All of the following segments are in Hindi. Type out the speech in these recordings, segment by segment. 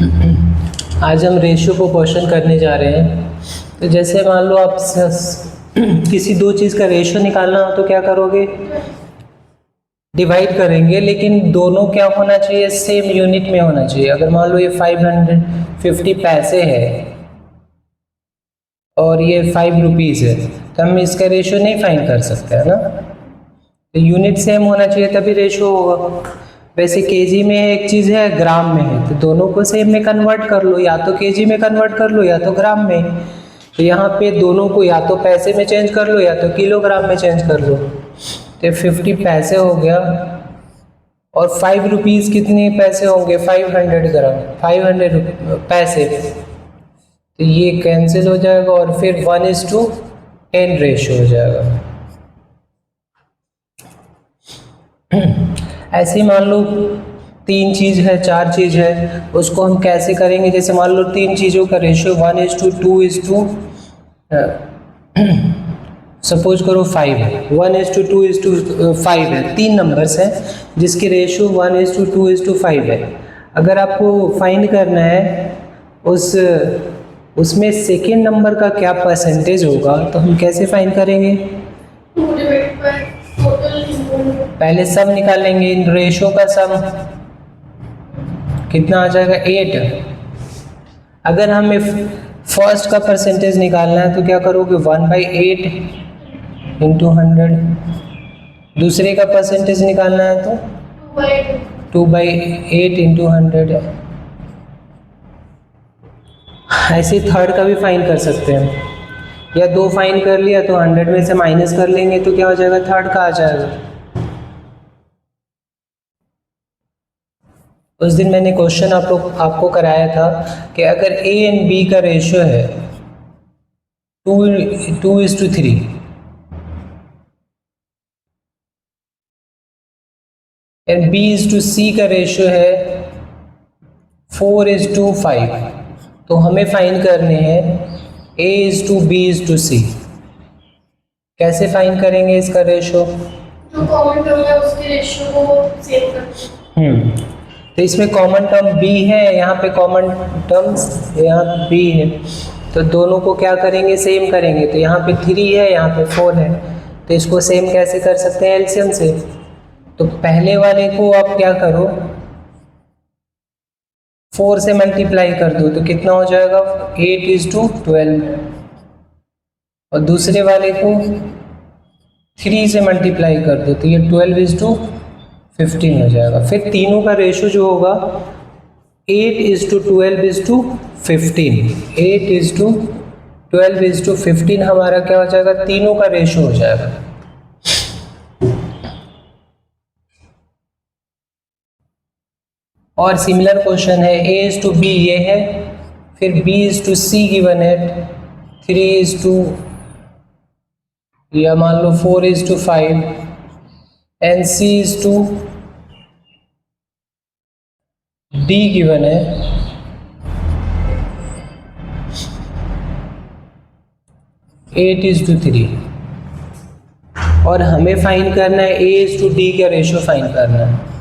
आज हम रेशियो को क्वेश्चन करने जा रहे हैं। तो जैसे मान लो आप किसी दो चीज़ का रेशियो निकालना हो तो क्या करोगे, डिवाइड करेंगे, लेकिन दोनों क्या होना चाहिए, सेम यूनिट में होना चाहिए। अगर मान लो ये 550 पैसे है और ये 5 रुपीज़ है तो हम इसका रेशियो नहीं फाइंड कर सकते, है ना। तो यूनिट सेम होना चाहिए तभी रेशियो होगा। वैसे केजी में एक चीज़ है, ग्राम में है, तो दोनों को सेम में कन्वर्ट कर लो, या तो केजी में कन्वर्ट कर लो या तो ग्राम में। तो यहाँ पे दोनों को या तो पैसे में चेंज कर लो या तो किलोग्राम में चेंज कर लो। तो 50 पैसे हो गया और 5 रुपीज़ कितने पैसे होंगे, 500 ग्राम, 500 पैसे। तो ये कैंसिल हो जाएगा और फिर 1:10 रेशियो हो जाएगा। ऐसे ही मान लो 3 चीज़ है, 4 चीज़ है, उसको हम कैसे करेंगे। जैसे मान लो 3 चीज़ों का रेशियो 1:2 सपोज करो 5 है, 1:2:5 है। 3 नंबर्स हैं जिसकी रेशियो 1:2:5 है। अगर आपको फाइंड करना है उसमें सेकेंड नंबर का क्या परसेंटेज होगा, तो हम कैसे फाइंड करेंगे, पहले सम निकालेंगे। इन रेशियो का सम कितना आ जाएगा, 8। अगर हमें फर्स्ट का परसेंटेज निकालना है तो क्या करोगे, 1/8 इंटू 100। दूसरे का परसेंटेज निकालना है तो 2/8 इंटू 100। ऐसे थर्ड का भी फाइंड कर सकते हैं, या 2 फाइंड कर लिया तो 100 में से माइनस कर लेंगे तो क्या हो जाएगा, थर्ड का आ जाएगा। उस दिन मैंने क्वेश्चन आपको कराया था कि अगर ए एंड बी का रेशियो है 2:3 एंड B/C का रेशियो है 4:5, तो हमें फाइंड करने हैं A/B/C। कैसे फाइंड करेंगे इसका रेशियो, जो कॉमन टर्म है उसके रेशियो को सेम करते। तो इसमें कॉमन टर्म b है, यहाँ पे कॉमन टर्म्स यहाँ b है, तो दोनों को क्या करेंगे, सेम करेंगे। तो यहाँ पे 3 है, यहाँ पे 4 है, तो इसको सेम कैसे कर सकते हैं, एलसीएम से। तो पहले वाले को आप क्या करो, 4 से मल्टीप्लाई कर दो तो कितना हो जाएगा, 8:12। और दूसरे वाले को 3 से मल्टीप्लाई कर दो तो ये 12:15 हो जाएगा। फिर तीनों का रेशियो जो होगा 8:12:15, 8:12:15 हमारा क्या हो जाएगा, तीनों का रेशियो हो जाएगा। और सिमिलर क्वेश्चन है, A/B ये है, फिर B/C गिवन है 3, या मान लो 4:5 एंड C/D गिवन है 8:3। और हमें फाइंड करना है A/D का रेशियो फाइंड करना है,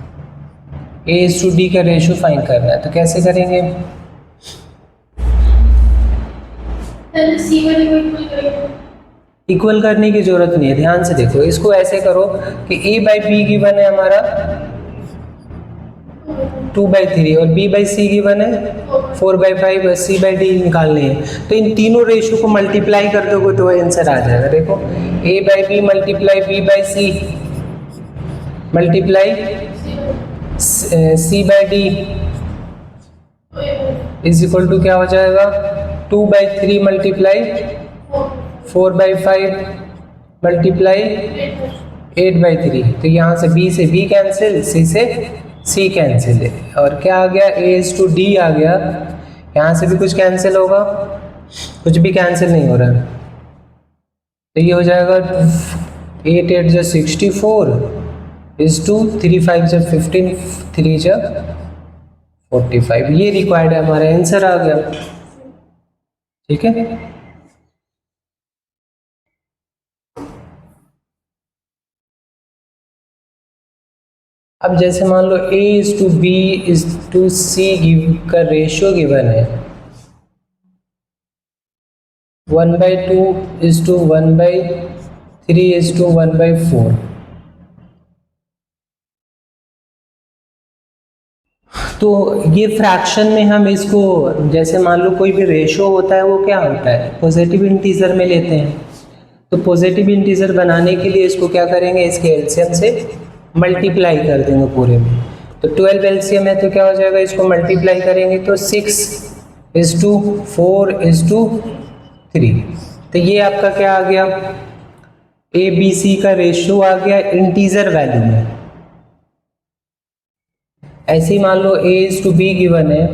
A/D का रेशियो फाइंड करना है। तो कैसे करेंगे, पहले सी वाले को इक्वल करेंगे। इक्वल करने की जरूरत नहीं है, ध्यान से देखो। इसको ऐसे करो कि A/B गिवन है हमारा 2/3 और B/C गिवन है 4/5 और C/D निकालने हैं। तो इन तीनों रेशियो को मल्टीप्लाई कर दोगे तो आंसर आ जाएगा। देखो, A/B multiply B/C multiply C/D is equal to क्या हो जाएगा, 2/3 मल्टीप्लाई 4/5 मल्टीप्लाई 8/3। तो यहाँ से B से B कैंसिल, C से C कैंसिल है, और क्या आ गया, A/D आ गया। यहाँ से भी कुछ कैंसिल होगा, कुछ भी कैंसिल नहीं हो रहा है। तो ये हो जाएगा 8 8 64 3 5 15 3 45। ये रिक्वायर्ड है, हमारा आंसर आ गया। ठीक है। अब जैसे मान लो A:B:C का रेशियो गिवन है 1/2:1/3:1/4। तो ये फ्रैक्शन में हम इसको, जैसे मान लो कोई भी रेशियो होता है वो क्या होता है, पॉजिटिव इंटीजर में लेते हैं। तो पॉजिटिव इंटीजर बनाने के लिए इसको क्या करेंगे, इसके एलसीएम से मल्टीप्लाई कर देंगे पूरे में। तो 12 एलसीएम है तो क्या हो जाएगा, इसको मल्टीप्लाई करेंगे तो 6:4:3। तो ये आपका क्या आ गया, ABC का रेशियो आ गया इंटीजर वैल्यू में। ऐसे ही मान लो A:B गिवन है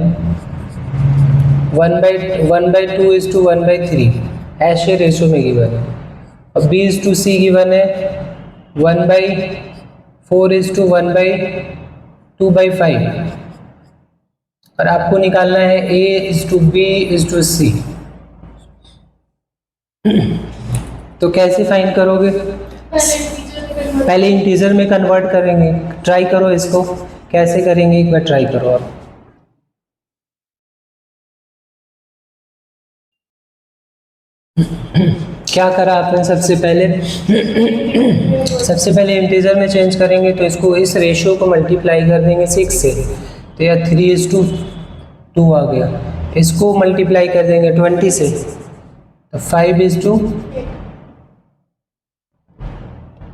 1/2:1/3 ऐसे रेशियो में गिवन है। और B:C गिवन है 1/4:1/2/5। और आपको निकालना है A:B:C। तो कैसे फाइंड करोगे, पहले इंटीजर में कन्वर्ट करेंगे। ट्राई करो इसको, कैसे करेंगे एक बार ट्राई करो आप। क्या करा आपने, सबसे पहले इंटीजर में चेंज करेंगे तो इसको, इस रेशियो को मल्टीप्लाई कर देंगे 6 से, तो यह 3:2 आ गया। इसको मल्टीप्लाई कर देंगे 20 से, तो 5:,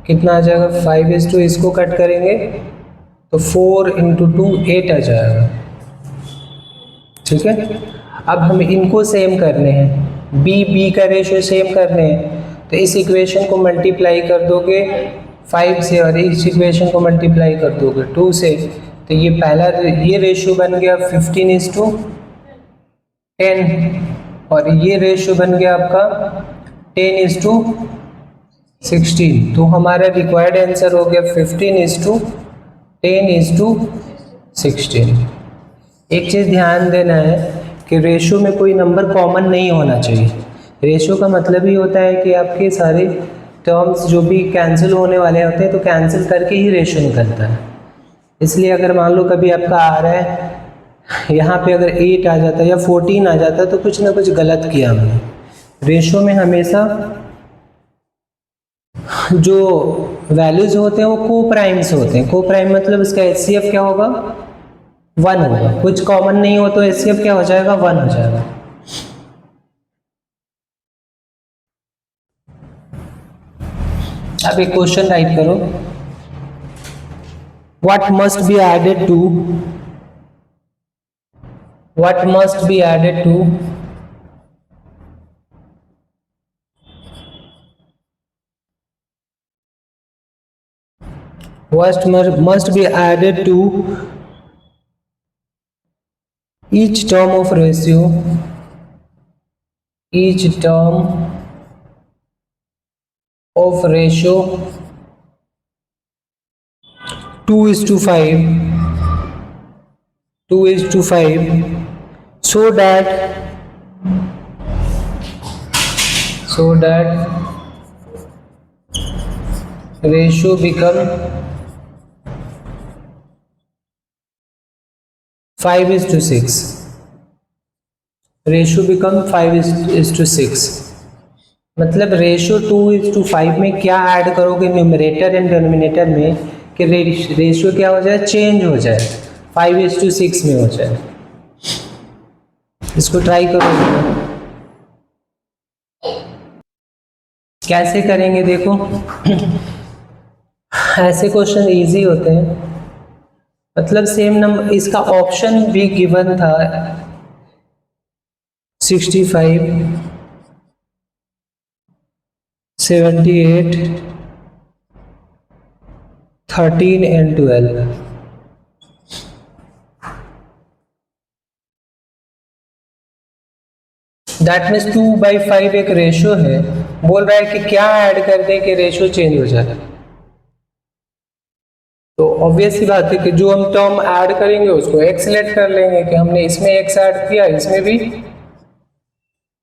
कितना आ जाएगा 5:, इसको कट करेंगे तो 4 × 2 8 आ जाएगा। ठीक है, अब हम इनको सेम करने हैं, B का रेशियो सेम करने हैं। तो इस इक्वेशन को मल्टीप्लाई कर दोगे 5 से और इस इक्वेशन को मल्टीप्लाई कर दोगे 2 से, तो ये पहला ये रेशियो बन गया 15:10 और ये रेशियो बन गया आपका 10:16। तो हमारा रिक्वायर्ड आंसर हो गया 15:10:16। एक चीज़ ध्यान देना है कि रेशियो में कोई नंबर कॉमन नहीं होना चाहिए। रेशियो का मतलब ही होता है कि आपके सारे टर्म्स जो भी कैंसिल होने वाले होते हैं तो कैंसिल करके ही रेशियो निकलता है। इसलिए अगर मान लो कभी आपका आ रहा है यहाँ पे अगर 8 आ जाता है या 14 आ जाता है तो कुछ ना कुछ गलत किया हमने। रेशियो में हमेशा जो वैल्यूज होते हैं वो को प्राइम्स होते हैं। को प्राइम मतलब इसका HCF क्या होगा, 1 होगा। कुछ कॉमन नहीं हो तो HCF क्या हो जाएगा, 1 हो जाएगा। अब एक क्वेश्चन राइट करो, what must be added to each term of ratio 2:5 so that ratio become 5:6। Ratio become 5:6 मतलब रेशियो 2:5 में क्या ऐड करोगे न्यूमरेटर एंड डिनोमिनेटर में कि रेशियो क्या हो जाए, चेंज हो जाए, 5:6 में हो जाए। इसको ट्राई करो, कैसे करेंगे देखो। ऐसे क्वेश्चन इजी होते हैं, मतलब सेम नंबर, इसका ऑप्शन भी गिवन था 65, 78, 13 and 12। दैट मीन्स 2/5 एक रेशियो है, बोल रहा है कि क्या ऐड कर दें कि रेशियो चेंज हो जाए। तो ऑब्वियस सी बात है कि जो हम टर्म ऐड करेंगे उसको x लेट कर लेंगे कि हमने इसमें x ऐड किया, इसमें भी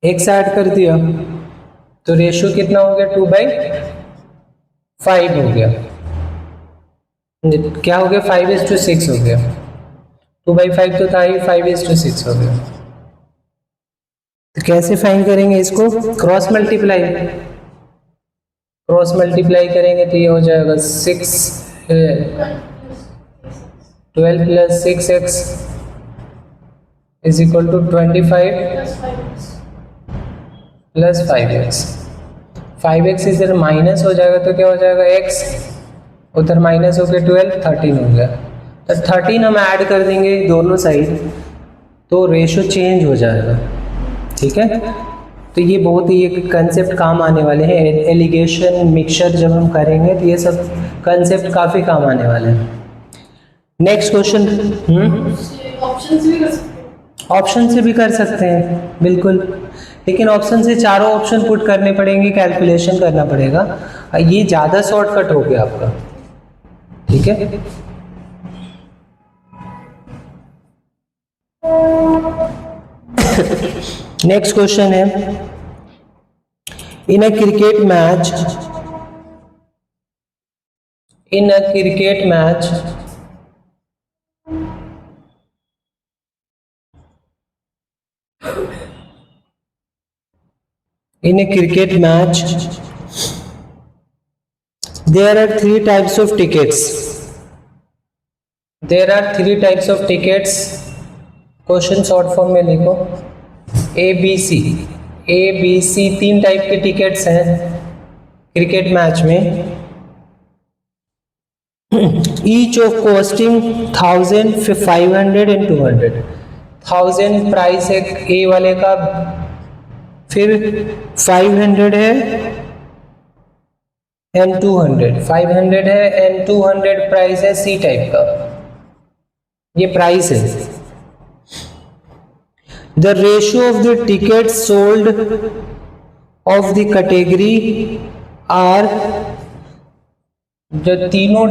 x ऐड कर दिया, तो रेशियो कितना हो गया, 2/5 हो गया। क्या हो गया, 5:6 हो गया, 2/5 तो था ही, 5:6 हो गया। तो कैसे फाइंड करेंगे इसको, क्रॉस मल्टीप्लाई करेंगे तो ये हो जाएगा 12 + 6x = 25 + 5x। 5x इधर माइनस हो जाएगा तो क्या हो जाएगा, x उधर माइनस हो गया 12, 13 हो गया। तो 13 हम ऐड कर देंगे दोनों साइड तो रेशो चेंज हो जाएगा, ठीक है। तो ये बहुत ही एक कंसेप्ट काम आने वाले हैं, एलिगेशन मिक्सचर जब हम करेंगे तो ये सब कंसेप्ट काफ़ी काम आने वाले हैं। Next question. ऑप्शन भी कर सकते हैं। ऑप्शन से भी कर सकते हैं बिल्कुल, लेकिन ऑप्शन से चारों ऑप्शन पुट करने पड़ेंगे, कैलकुलेशन करना पड़ेगा, ये ज़्यादा शॉर्टकट हो गया आपका, ठीक है। नेक्स्ट क्वेश्चन है, in a cricket match in a cricket match there are three types of tickets. Question short form में लिखो, ए बी सी तीन टाइप के टिकट्स हैं क्रिकेट मैच में, each of costing 1000, 500 and 200। 1000 price है ए वाले का, फिर 500 है एंड 200, 500 है एंड 200 प्राइस है सी टाइप का, ये प्राइस है। The ratio of the ticket sold of the category are, जो तीनों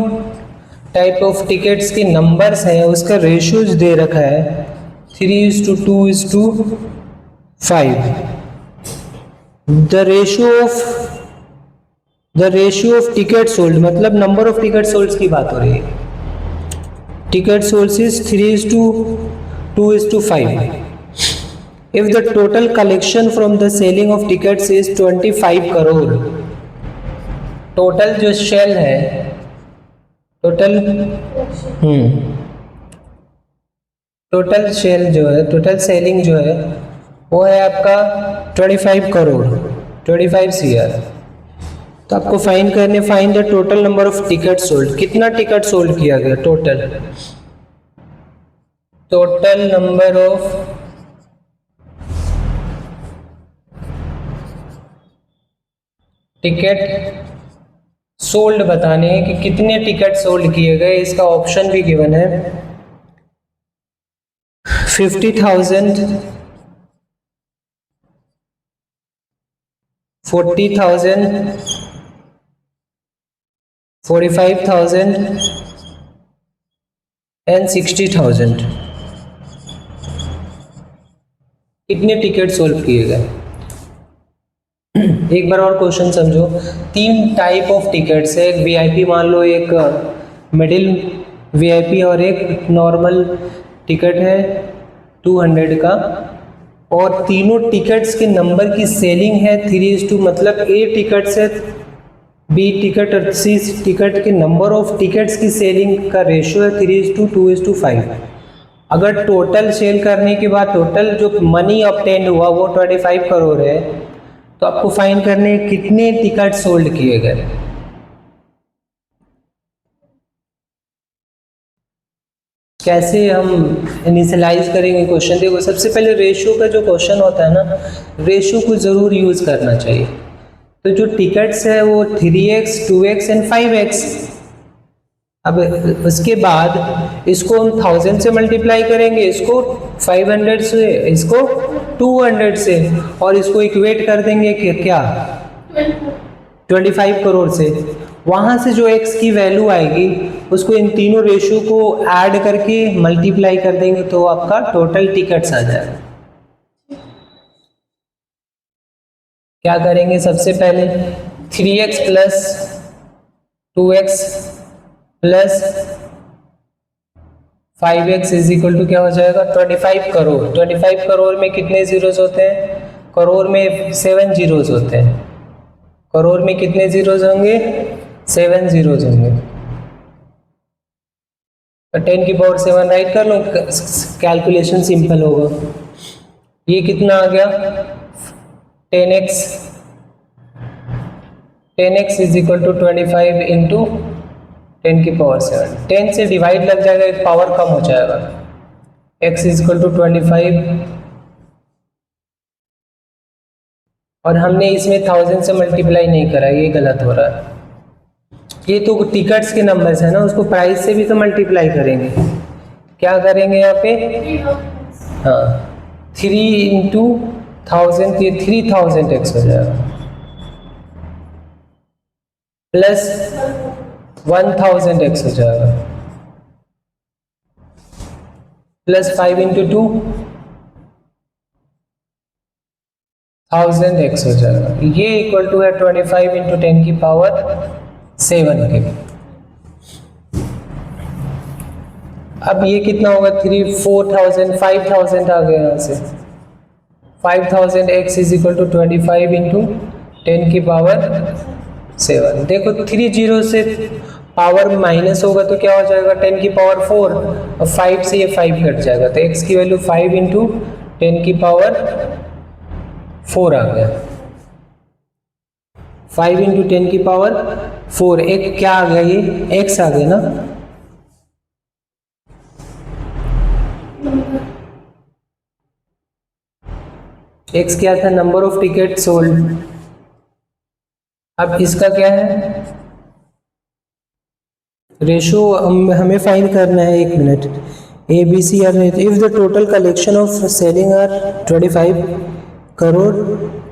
टाइप ऑफ टिकट्स के नंबर्स हैं उसका रेशियोज दे रखा है 3:2:5। The ratio of ticket sold मतलब नंबर ऑफ टिकट सोल्ड की बात हो रही है, ticket sold is 3:2:5। if the total collection from the selling of tickets is 25 crore, total जो सेल है, टोटल सेल जो है, टोटल सेलिंग जो है वो है आपका 25 करोड़, 25 CR। तो आपको find the total number of ticket sold, कितना टिकट सोल्ड किया गया, total number of ticket sold बताने हैं कि कितने टिकट सोल्ड किए गए, इसका ऑप्शन भी गिवन है 50,000, 40,000, 45,000 एंड 60,000। कितने टिकट सोल्व किए गए। एक बार और क्वेश्चन समझो, तीन टाइप ऑफ टिकट्स है, एक वीआईपी मान लो, एक मिडिल वीआईपी और एक नॉर्मल टिकट है 200 का, और तीनों टिकट्स के नंबर की सेलिंग है 3:2, मतलब ए टिकट से बी टिकट और सी टिकट के नंबर ऑफ टिकट्स की सेलिंग का रेशियो है 3:2:5। अगर टोटल सेल करने के बाद टोटल जो मनी ऑब्टेन्ड हुआ वो 25 करोड़ है, तो आपको फाइंड करने कितने टिकट सोल्ड किए गए। कैसे हम इनिशियलाइज करेंगे क्वेश्चन, देखो सबसे पहले रेशियो का जो क्वेश्चन होता है ना, रेशियो को ज़रूर यूज़ करना चाहिए। तो जो टिकट्स है वो 3x, 2x एंड 5x। अब उसके बाद इसको हम 1000 से मल्टीप्लाई करेंगे, इसको 500 से, इसको 200 से, और इसको इक्वेट कर देंगे कि क्या 25 करोड़ से। वहाँ से जो x की वैल्यू आएगी उसको इन तीनों रेशियो को ऐड करके मल्टीप्लाई कर देंगे तो आपका टोटल टिकट्स आ जाएगा। क्या करेंगे, सबसे पहले 3x + 2x plus 5x is equal to क्या हो जाएगा 25 करोड़। 25 करोड़ में कितने जीरोस होते हैं? करोड़ में 7 जीरोस होते हैं। करोड़ में कितने जीरोस होंगे? 7 जीरोस होंगे। 10 की पावर 7 राइट कर लो, कैलकुलेशन सिंपल होगा। ये कितना आ गया 10x। 10x is equal to 25 into 10 की पावर 7। 10 से डिवाइड लग जाएगा, एक पावर कम हो जाएगा। x इज इक्वल टू 25 और हमने इसमें 1000 से मल्टीप्लाई नहीं करा, ये गलत हो रहा है। ये तो टिकट्स के नंबर्स है ना, उसको प्राइस से भी तो मल्टीप्लाई करेंगे। क्या करेंगे यहाँ पे? हाँ 3 इंटू 1000, 3000x हो जाएगा प्लस 1000x हो जाएगा प्लस 5 इंटू 2 1000x हो जाएगा। ये इक्वल टू है 25 इंटू 10 की पावर 7 के। अब ये कितना होगा 3 4000 5000 आ गया यहाँ से। 5000x is equal to 25 into 10 की पावर 7। देखो 3 जीरो से पावर माइनस होगा तो क्या हो जाएगा 10 की पावर 4 और 5 से ये 5 कट जाएगा तो x की वैल्यू 5 इंटू 10 की पावर 4 आ गया। 5 इंटू 10 की पावर 4। एक क्या आ गया? ये x आ गया ना। x क्या था? Number of ticket sold. अब इसका क्या है? रेशो हमें फाइंड करना है। 1 minute. A B C are. If the total collection of selling are 25 crore.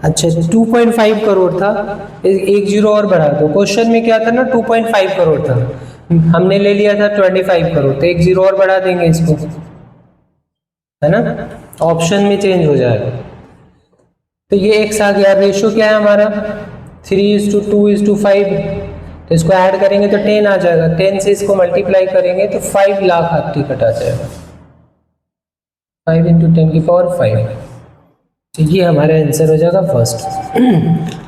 अच्छा 2.5 करोड़ था, एक जीरो और बढ़ा दो। क्वेश्चन में क्या था ना 2.5 करोड़ था, हमने ले लिया था 25 करोड़, तो एक जीरो और बढ़ा देंगे इसको, है ना। ऑप्शन में चेंज हो जाएगा। तो ये x आ गया। रेशो क्या है हमारा 3:2:5, तो इसको ऐड करेंगे तो 10 आ जाएगा। 10 से इसको मल्टीप्लाई करेंगे तो 5 लाख हाथ टिकट आ जाएगा। 5 इंटू 10 की पावर 5। तो ये हमारा आंसर हो जाएगा फर्स्ट।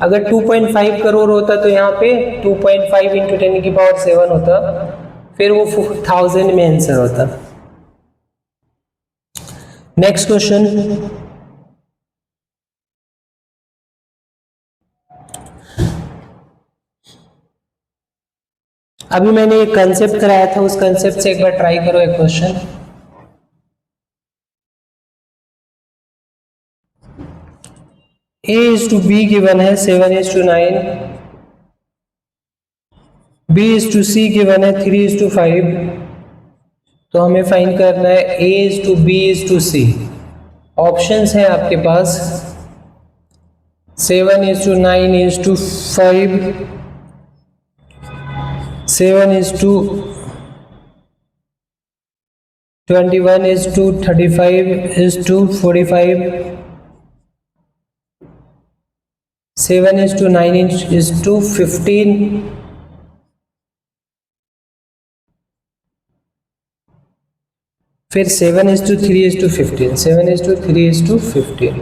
अगर 2.5 करोड़ होता तो यहाँ पे 2.5 इंटू 10 की पावर 7 होता, फिर वो 1000 में आंसर होता। Next question. अभी मैंने एक कंसेप्ट कराया था, उस कंसेप्ट से एक बार ट्राई करो एक question. A is to B given है 7:9, B is to C given है 3:5, तो हमें फाइंड करना है A is to B is to C। Options हैं आपके पास 7:9:5, 7:21:35:45, 7:9:15, फिर 7:3:15, 7:3:15।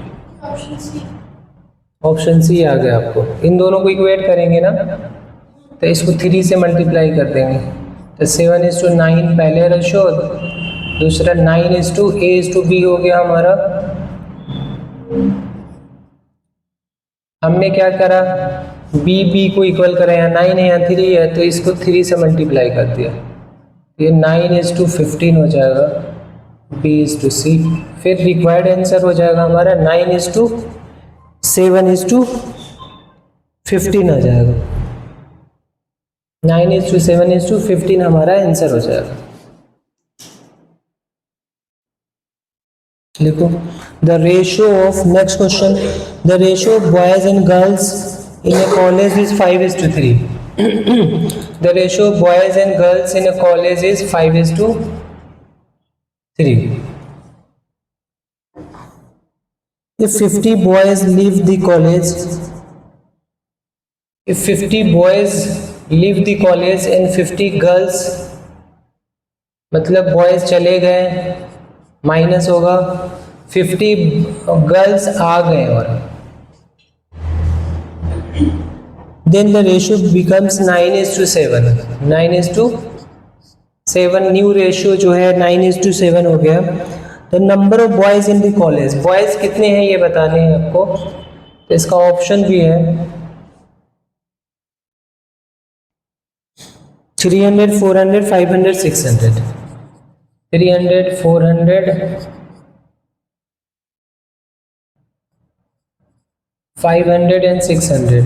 ऑप्शन सी आ गया आपको। इन दोनों को इक्वेट करेंगे ना, तो इसको 3 से मल्टीप्लाई कर देंगे, तो 7:9 पहले रेशो, दूसरा 9:A:B हो गया हमारा। हमने क्या करा, B को इक्वल करा, यहाँ 9 है यहाँ 3 है, तो इसको 3 से मल्टीप्लाई कर दिया, ये 9:15 हो जाएगा B:C। फिर रिक्वायर्ड आंसर हो जाएगा हमारा 9:7:15 आ जाएगा। 9:7:15 हमारा आंसर हो जाएगा। लिखो the ratio of, next question, the ratio of boys and girls in A college is 5:3। The ratio of boys and girls in A college is 5:3। If 50 boys leave the college, if 50 boys leave the college and 50 girls मतलब बॉयज चले गए, माइनस होगा 50 गर्ल्स आ गए, और then the ratio becomes 9:7, 9:7 new ratio जो है 9:7 हो गया। The number of boys in the college, boys कितने हैं ये बताने हैं आपको, तो इसका ऑप्शन भी है 300, 400, 500, 600, 300, 400, 500 and 600।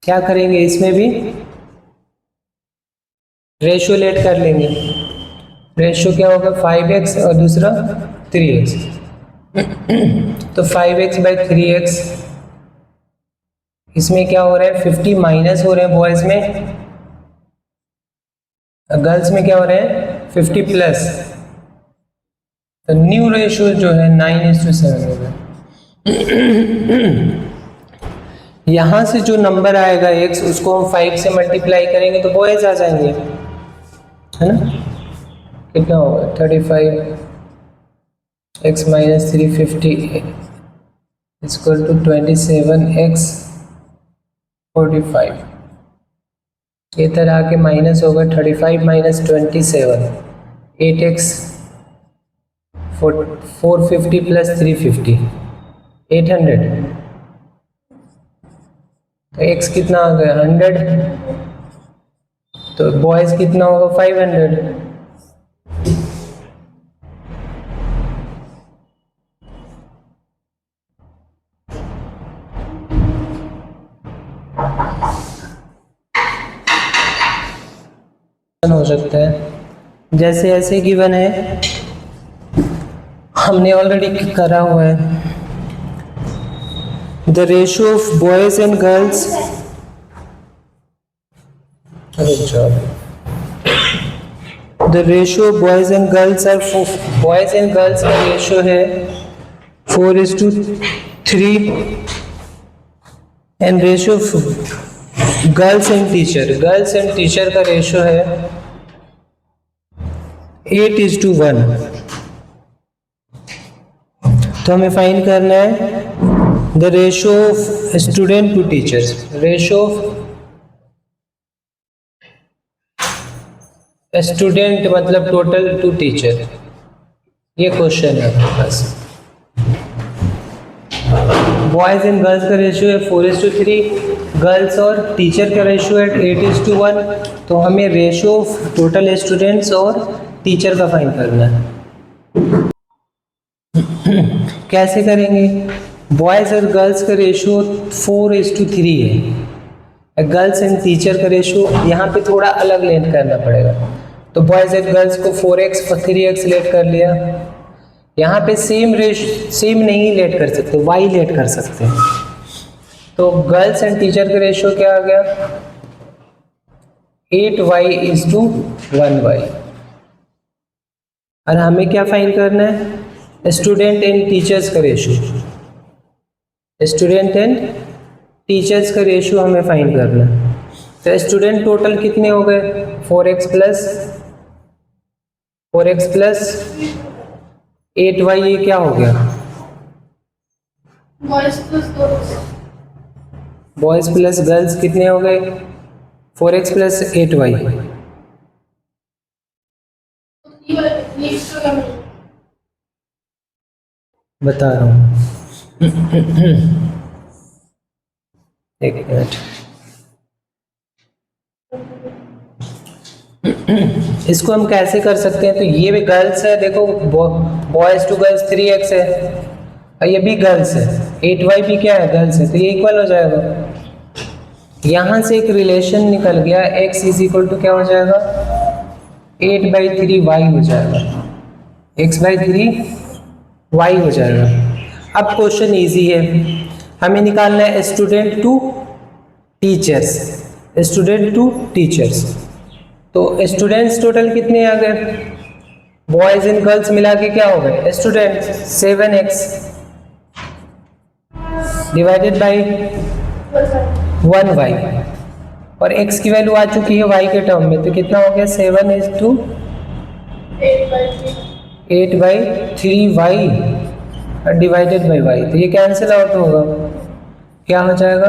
क्या करेंगे इसमें भी रेशियो लेट कर लेंगे। रेशियो क्या होगा 5x और दूसरा 3x, तो 5x/3x, इसमें क्या हो रहा है 50 माइनस हो रहे हैं बॉयज में, गर्ल्स में क्या हो रहे हैं 50 प्लस, तो न्यू रेशियो जो है 9:7 होगा। यहां से जो नंबर आएगा x, उसको हम 5 से मल्टीप्लाई करेंगे तो बॉयज आ जाएंगे, है ना। कितना होगा 35x - 350 इक्वल टू 27x 45। ये तरह के माइनस होगा 35 - 27 8x 450 + 350 800, तो x कितना आ गया 100, तो बॉयज कितना होगा 500। हो सकता है जैसे ऐसे गिवन है, हमने ऑलरेडी करा हुआ है। The ratio of boys and girls, the ratio of boys and girls are, boys and girls का रेशियो है 4:3, and ratio of girls and teacher का रेशियो है 8:1। तो हमें फाइंड करना है the ratio of student to teachers, ratio of student मतलब टोटल टू टीचर, ये क्वेश्चन है बस। बॉयज एंड गर्ल्स का रेशियो है 4:3, गर्ल्स और टीचर का रेशियो है 8:1, तो हमें रेशियो ऑफ टोटल स्टूडेंट्स और टीचर का फाइंड करना है। कैसे करेंगे, बॉयज और गर्ल्स का रेशियो 4:3 है, गर्ल्स एंड टीचर का रेशियो यहाँ पे थोड़ा अलग लेट करना पड़ेगा, तो बॉयज एंड गर्ल्स को 4x और 3x लेट कर लिया। यहाँ पे सेम नहीं लेट कर सकते, y लेट कर सकते हैं, तो गर्ल्स एंड टीचर का रेशियो क्या आ गया 8y:1y। और हमें क्या फाइंड करना है स्टूडेंट एंड टीचर्स का रेशियो, स्टूडेंट एंड टीचर्स का रेशियो हमें फाइंड करना है। तो स्टूडेंट टोटल कितने हो गए 4x प्लस 8y, ये क्या हो गया बॉयज प्लस गर्ल्स कितने हो गए 4x + 8y। बता रहा हूँ एक मिनट। इसको हम कैसे कर सकते हैं, तो ये भी गर्ल्स है, देखो बॉयज टू गर्ल्स 3x है, और ये भी गर्ल्स है 8y भी क्या है गर्ल्स है, तो ये इक्वल हो जाएगा। यहाँ से एक रिलेशन निकल गया x = क्या हो जाएगा 8/3y हो जाएगा, x/3y हो जाएगा। अब क्वेश्चन इजी है, हमें निकालना है स्टूडेंट टू टीचर्स, तो स्टूडेंट्स टोटल कितने आ गए बॉयज एंड गर्ल्स मिला के क्या हो गए student 7x, divided by 1y, और x की वैल्यू आ चुकी है y के टर्म में, तो कितना हो गया 7:8/3y डिवाइडेड बाई y, तो ये कैंसिल आउट होगा, क्या हो जाएगा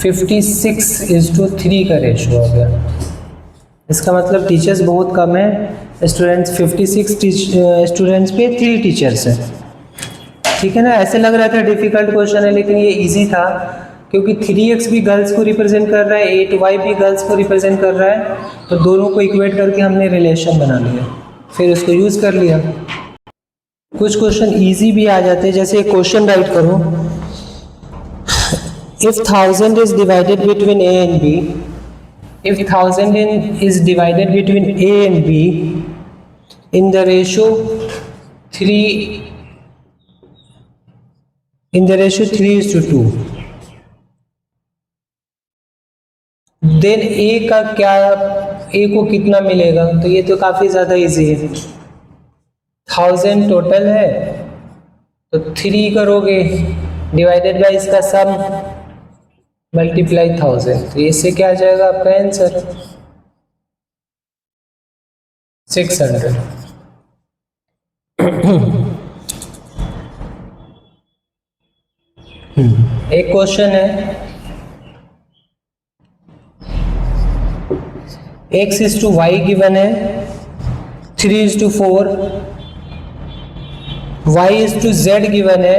56:3 का रेशो हो गया। इसका मतलब टीचर्स बहुत कम है, स्टूडेंट्स 56 स्टूडेंट्स पे 3 टीचर्स हैं। ठीक है ना, ऐसे लग रहा था डिफिकल्ट क्वेश्चन है, लेकिन ये इजी था क्योंकि 3x भी गर्ल्स को रिप्रेजेंट कर रहा है, 8y भी गर्ल्स को रिप्रेजेंट कर रहा है, तो दोनों को इक्वेट करके हमने रिलेशन बना लिया, फिर उसको यूज कर लिया। कुछ क्वेश्चन इजी भी आ जाते हैं, जैसे क्वेश्चन राइट करो, if 1000 is divided between a and b, if 1000 is divided between a and b in the ratio 3:2, then a का क्या, a को कितना मिलेगा, तो ये तो काफी ज्यादा इजी है। 1000 टोटल है, तो 3 करोगे डिवाइडेड बाय इसका सम मल्टीप्लाई 1000, तो इससे क्या आ जाएगा आपका आंसर 600। एक क्वेश्चन है, x/y गिवन है 3:4, y/z गिवन है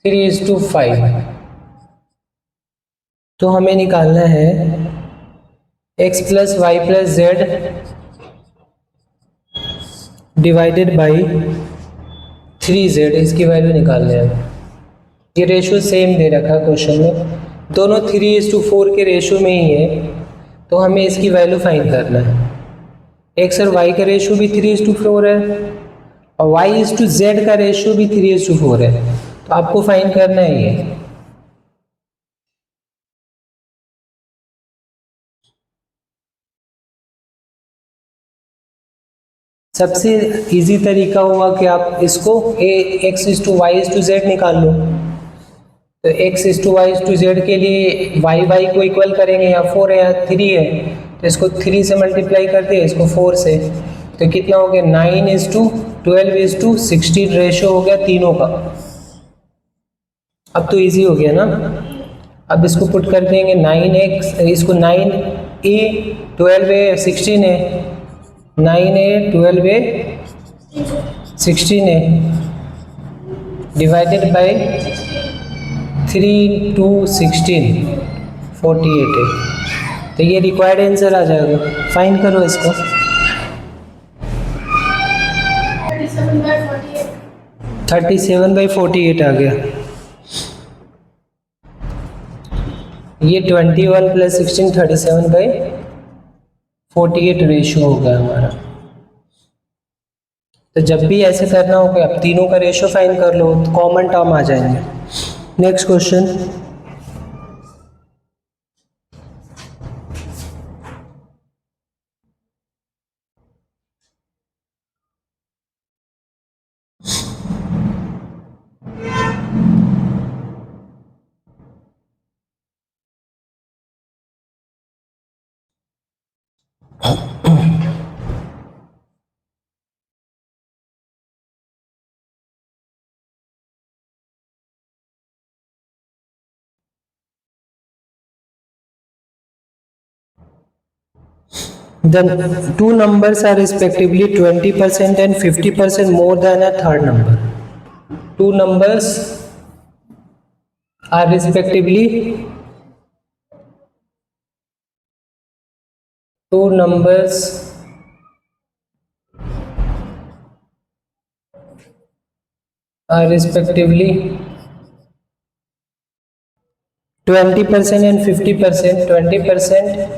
3:5, तो हमें निकालना है x + y + z divided by 3z, इसकी वैल्यू निकालने हैं। ये रेशो सेम दे रखा है क्वेश्चन में, दोनों 3:4 के रेशो में ही है, तो हमें इसकी वैल्यू फाइंड करना है। x और y का रेशो भी 3:4 है और y/z का रेशो भी 3:4 है, तो आपको फाइंड करना है ये। सबसे इजी तरीका हुआ कि आप इसको x/y/z निकाल लो, तो x/y/z के लिए y को इक्वल करेंगे, यहाँ 4 है यहाँ 3 है, तो इसको 3 से मल्टीप्लाई कर दिया, इसको 4 से, तो कितना हो गया 9:12:16 रेशो हो गया तीनों का। अब तो इजी हो गया ना, अब इसको पुट कर देंगे 9x, इसको 9a 12a 16 है, 9a 12a 16 है डिवाइडेड बाय 3 × 16 48 है, तो ये रिक्वायर्ड आंसर आ जाएगा। फाइंड करो इसको, 37/48 आ गया। ये 21 + 16 37/48 रेशो होगा हमारा। तो जब भी ऐसे करना होगा, आप तीनों का रेशो फाइंड कर लो, तो कॉमन टर्म आ जाएंगे। Next question, the two numbers are respectively 20% and 50% more than a third number. Two numbers are respectively 20% and 50%, 20%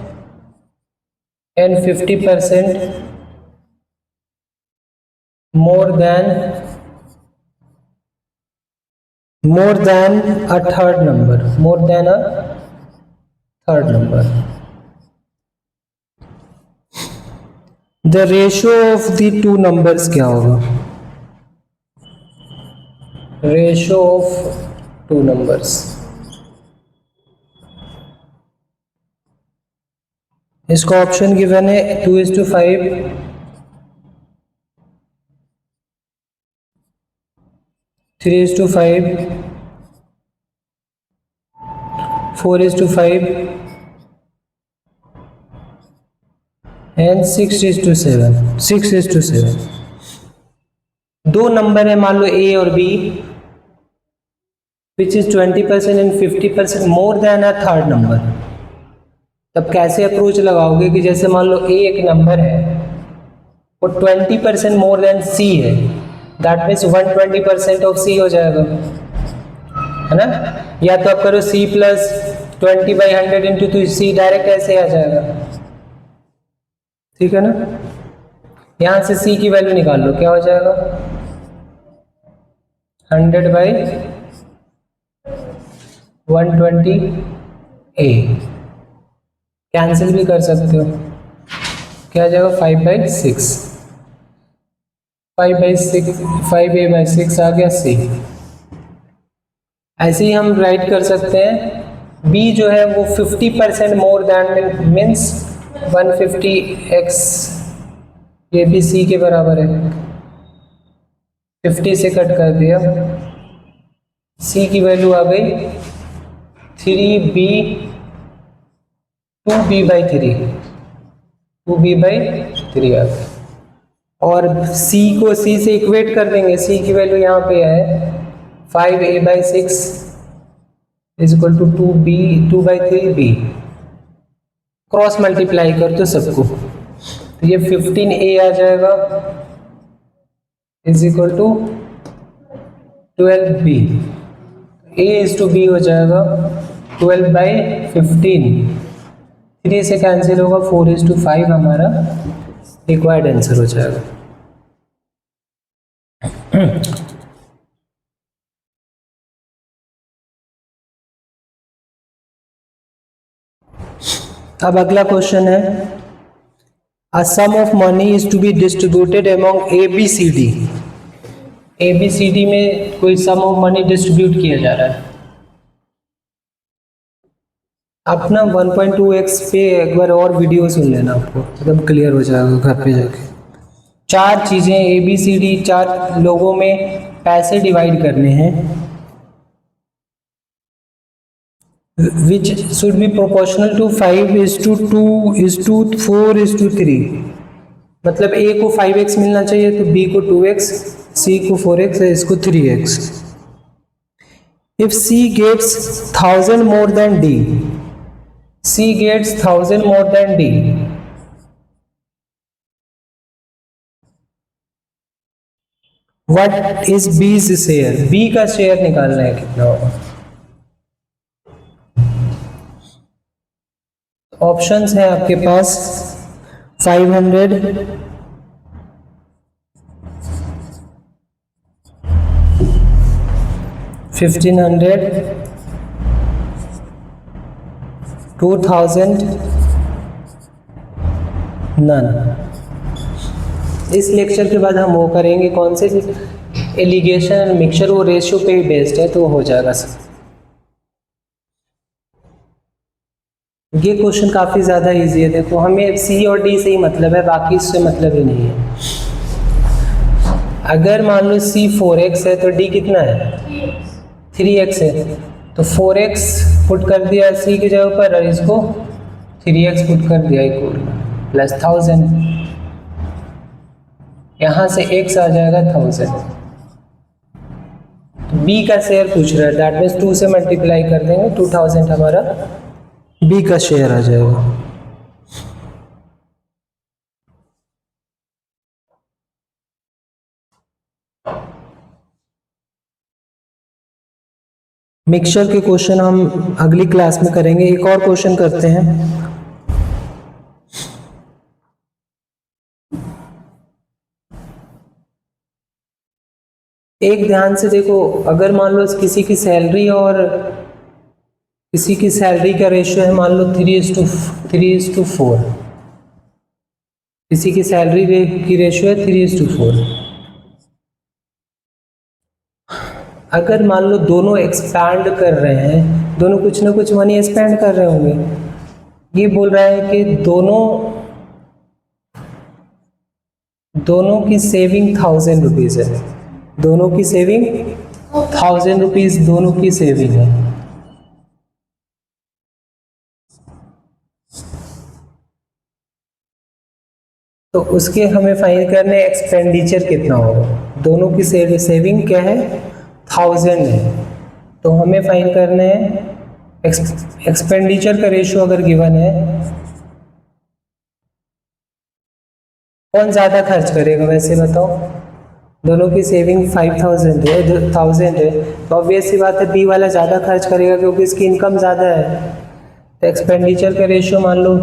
and 50% more than a third number, more than a third number. The ratio of the two numbers क्या होगा? रेशियो ऑफ टू नंबर्स, इसका ऑप्शन गिवन है 2:5, 3:5, 4:5 एंड 6:7। 6:7। दो नंबर है मान लो ए और B, which is 20% and 50% more than a third number. तब कैसे अप्रोच लगाओगे कि जैसे मान लो ए एक नंबर है वो 20% मोर देन सी है, दैट मीन्स 120% ऑफ सी हो जाएगा, है ना? या तो आप करो c प्लस 20/100 इंटू, तो सी डायरेक्ट ऐसे आ जाएगा, ठीक है ना? यहां से c की वैल्यू निकाल लो, क्या हो जाएगा? 100/120a, कैंसिल भी कर सकते हो, क्या आ जाएगा? 5/6, 5/6, 5a/6 आ गया c। ऐसे ही हम राइट कर सकते हैं b जो है वो 50% मोर देन मीन्स 150x, ये भी c के बराबर है, 50 से कट कर दिया, c की वैल्यू आ गई 3b, 2b/3, 2b/3 आ गई। और c को c से इक्वेट कर देंगे, c की वैल्यू यहाँ पे है 5a/6 is equal to 2/3b, cross multiply कर दो सबको, तो ये 15a आ जाएगा is equal to 12b, a is to b हो जाएगा 12/15, 3 से कैंसिल होगा, 4:5 हमारा रिक्वायर्ड आंसर हो जाएगा। अब अगला क्वेश्चन है, a sum of money is to be distributed among ABCD। ABCD में कोई सम ऑफ मनी डिस्ट्रीब्यूट किया जा रहा है। अपना 1.2x पे एक बार और वीडियो सुन लेना, आपको एकदम क्लियर हो जाएगा घर पे जाके। चार चीजें ABCD, चार लोगों में पैसे डिवाइड करने हैं, which should be proportional to 5:2:4:3। मतलब A को 5x मिलना चाहिए तो B को 2x, C को 4x है, इसको 3x। If C gets 1000 more than D, C gets 1000 more than D, what is B's share? B का शेयर निकालना है, कितना होगा? ऑप्शंस हैं आपके पास 500, 1500, 2000, नन। इस लेक्चर के बाद हम वो करेंगे कौन से एलिगेशन एंड मिक्सचर, वो रेशियो पे ही बेस्ड है तो हो जाएगा सब। ये क्वेश्चन काफ़ी ज़्यादा इजी है, देखो हमें C और D से ही मतलब है, बाकी इससे मतलब ही नहीं है। अगर मान लो C 4x है तो D कितना है? 3x है, तो 4x पुट कर दिया C की जगह पर और इसको 3x पुट कर दिया इक्वल प्लस 1000, यहाँ से x आ जाएगा 1000। तो B का शेयर पूछ रहा है, दैट मीन्स 2 से मल्टीप्लाई कर देंगे, 2000 हमारा B का शेयर आ जाएगा। मिक्सचर के क्वेश्चन हम अगली क्लास में करेंगे। एक और क्वेश्चन करते हैं, एक ध्यान से देखो, अगर मान लो किसी की सैलरी और किसी की सैलरी का रेशियो है मान लो 3:4, किसी की सैलरी की रेशियो है 3:4। अगर मान लो दोनों एक्सपैंड कर रहे हैं, दोनों कुछ ना कुछ मनी एक्सपेंड कर रहे होंगे। ये बोल रहा है कि दोनों की सेविंग 1000 रुपीज़ है, दोनों की सेविंग 1000 रुपीज़ दोनों की सेविंग है। तो उसके हमें फाइंड करने एक्सपेंडिचर कितना होगा। दोनों की सेविंग क्या है, 1000 है, तो हमें फाइंड करना है एक्सपेंडिचर का रेशियो अगर गिवन है, कौन ज़्यादा खर्च करेगा वैसे बताओ। दोनों की सेविंग 1000 है, तो ऑब्वियस सी बात है बी वाला ज़्यादा खर्च करेगा क्योंकि इसकी इनकम ज़्यादा है। तो एक्सपेंडिचर का रेशियो मान लो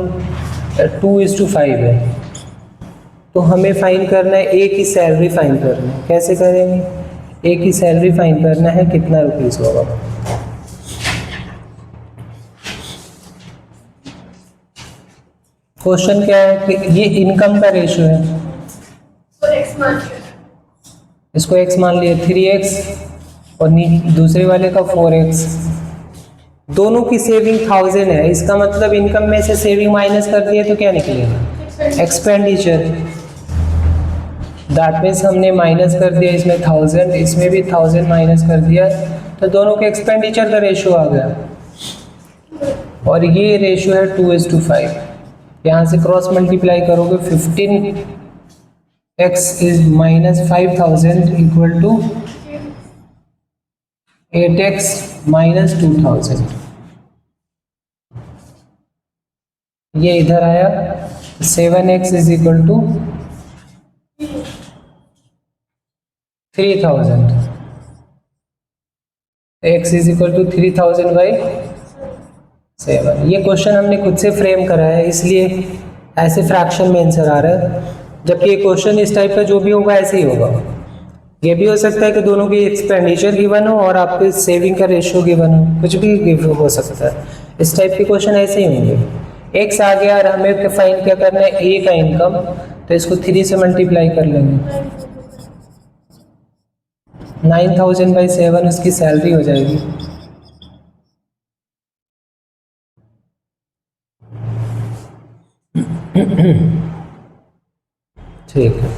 2:5 है। तो हमें फाइंड करना है ए की सैलरी फाइंड करना है। कैसे करेंगे, ए की सैलरी फाइंड करना है, कितना रुपीज़ होगा। क्वेश्चन क्या है कि ये इनकम का रेशियो है, और x मान लिया, इसको x मान लिया 3x और दूसरे वाले का 4x। दोनों की सेविंग 1000 है, इसका मतलब इनकम में से सेविंग माइनस कर दिए तो क्या निकलेगा, एक्सपेंडिचर। दैट मीन्स हमने माइनस कर दिया इसमें 1000, इसमें भी 1000 माइनस कर दिया, तो दोनों के एक्सपेंडिचर का रेशियो आ गया। और ये रेशियो है 2:5। यहाँ से क्रॉस मल्टीप्लाई करोगे 15x is minus 5000 equal to 8x minus 2000। ये इधर आया 7x is equal to 3000। x is equal to 3000 by 7। ये क्वेश्चन हमने खुद से फ्रेम करा है, इसलिए ऐसे फ्रैक्शन में आंसर आ रहा है। जबकि ये क्वेश्चन इस टाइप का जो भी होगा ऐसे ही होगा। ये भी हो सकता है कि दोनों की एक्सपेंडिचर गिवन हो और आपके सेविंग का रेशियो गिवन हो, कुछ भी गिवन हो सकता है। इस टाइप के क्वेश्चन ऐसे ही होंगे। एक्स आ गया और हमें फाइंड क्या करना है, ए का इनकम, तो इसको 3 से मल्टीप्लाई कर लेंगे। 9000 बाई 7 उसकी सैलरी हो जाएगी। ठीक है,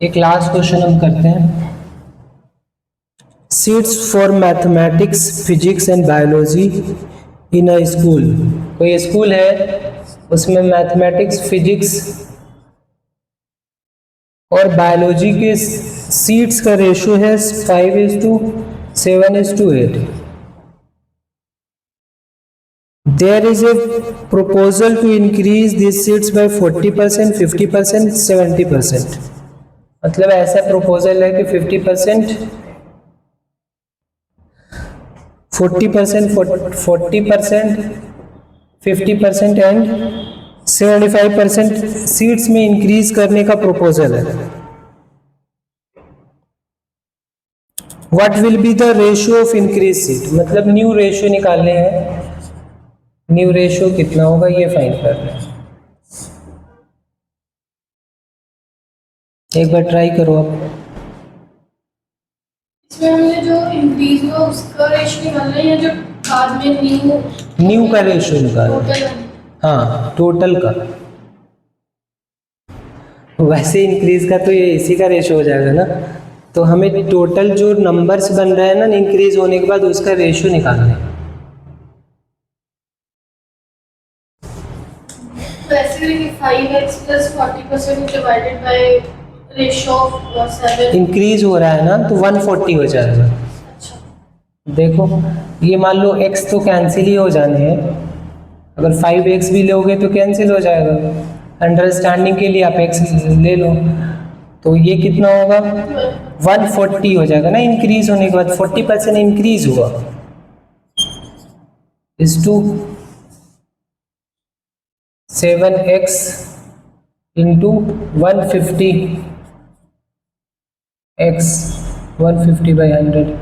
एक लास्ट क्वेश्चन हम करते हैं। Seats for mathematics, physics and biology in a school. कोई स्कूल है, उसमें मैथमेटिक्स, फिजिक्स और बायोलॉजी के सीट्स का रेशियो है 5:7:8। There is a proposal to increase these seats by 40%, 50%, 70%। मतलब ऐसा प्रपोजल है कि 50%, 40%, 40%, 50% एंड 75% सीट्स में इंक्रीज करने का प्रपोजल है। What will be the ratio of increase seat, मतलब न्यू रेशियो निकालने हैं। न्यू रेशियो कितना होगा ये फाइंड करना है। एक बार ट्राई करो आप। इसमें हमने जो इंक्रीज हुआ उसका रेशियो निकालना है या जो बाद में न्यू का रेशियो निकालना, टोटल? हाँ टोटल का। वैसे इंक्रीज का तो ये इसी का रेशियो हो जाएगा ना, तो हमें टोटल जो नंबर्स बन रहे हैं ना इंक्रीज होने के बाद उसका रेशियो निकालना है। वैसे 5x plus 40% divided by ratio of 7 increase हो रहा है ना तो 140 हो जाएगा। अच्छा, देखो ये मान लो x तो कैंसिल ही हो जाने हैं, अगर 5x भी लोगे तो कैंसिल हो जाएगा। अंडरस्टैंडिंग के लिए आप x ले लो, तो ये कितना होगा 140 हो जाएगा ना इंक्रीज होने के बाद। 40% इंक्रीज हुआ is to 7x into 150 x 150 by 100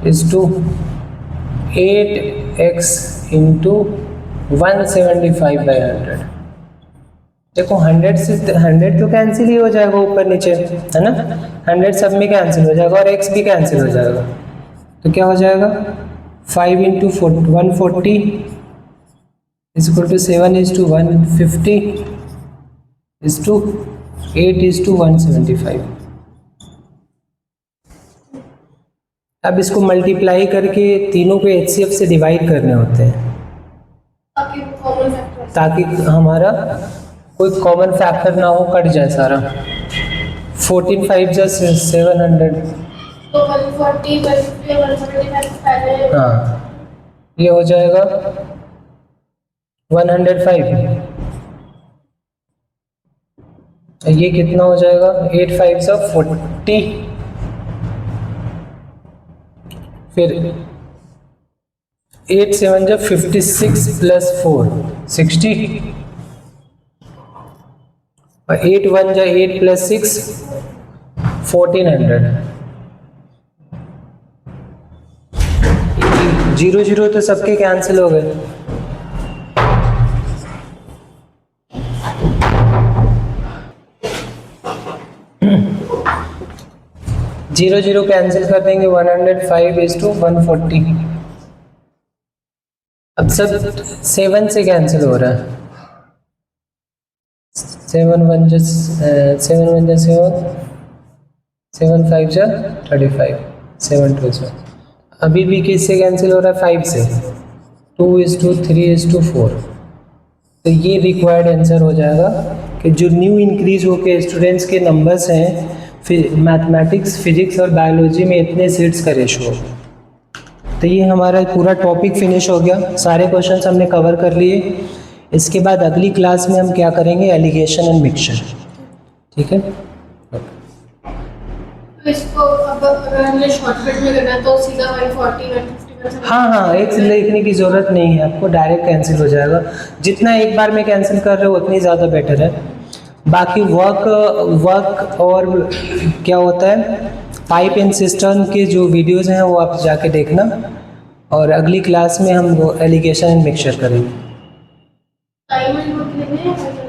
is to 8x into 175/100। देखो 100 से 100 तो कैंसिल ही हो जाएगा ऊपर नीचे, है ना, 100 सब में कैंसिल हो जाएगा और x भी कैंसिल हो जाएगा, तो क्या हो जाएगा 5 into 140 is equal to 7:150 is to 8:175। अब इसको मल्टीप्लाई करके तीनों को HCF से डिवाइड करने होते हैं ताकि हमारा कोई कॉमन फैक्टर ना हो, कट जाए सारा। 14 5 जा 700। तो 140 150 175 पहले। हाँ, ये हो जाएगा 105। ये कितना हो जाएगा 8 5 जा 40, फिर 8 7 जा 56 प्लस 4 60, और 8 1 जा 8 प्लस 6 1400। 0 0 तो सबके कैंसिल हो गए। जीरो जीरो कैंसिल कर देंगे, 105:140। अब सब 7 से कैंसिल हो रहा है, 7 1 जा 7 1 जा 7, 7 5 जा 35, 7 2 जा। अभी भी किससे कैंसिल हो रहा है 5 से, 2:3:4। तो ये रिक्वायर्ड आंसर हो जाएगा कि जो न्यू इंक्रीज होके स्टूडेंट्स के नंबर्स हैं मैथमेटिक्स, फिजिक्स और बायोलॉजी में इतने सीट्स का रेशो। तो ये हमारा पूरा टॉपिक फिनिश हो गया, सारे क्वेश्चंस हमने कवर कर लिए। इसके बाद अगली क्लास में हम क्या करेंगे, एलिगेशन एंड मिक्सचर। ठीक है, तो इसको अब अगर हमने शॉर्टकट में करना है तो सीधा 140 150। हाँ, एक लिखने की ज़रूरत नहीं है आपको, डायरेक्ट कैंसिल हो जाएगा। जितना एक बार में कैंसिल कर रहे हो उतनी ज़्यादा बेटर है। बाकी वर्क और क्या होता है पाइप एंड सिस्टम के जो वीडियोस हैं वो आप जाके देखना, और अगली क्लास में हम वो एलिगेशन एंड मिक्सचर करेंगे। टाइम एंड वर्क लेने हैं।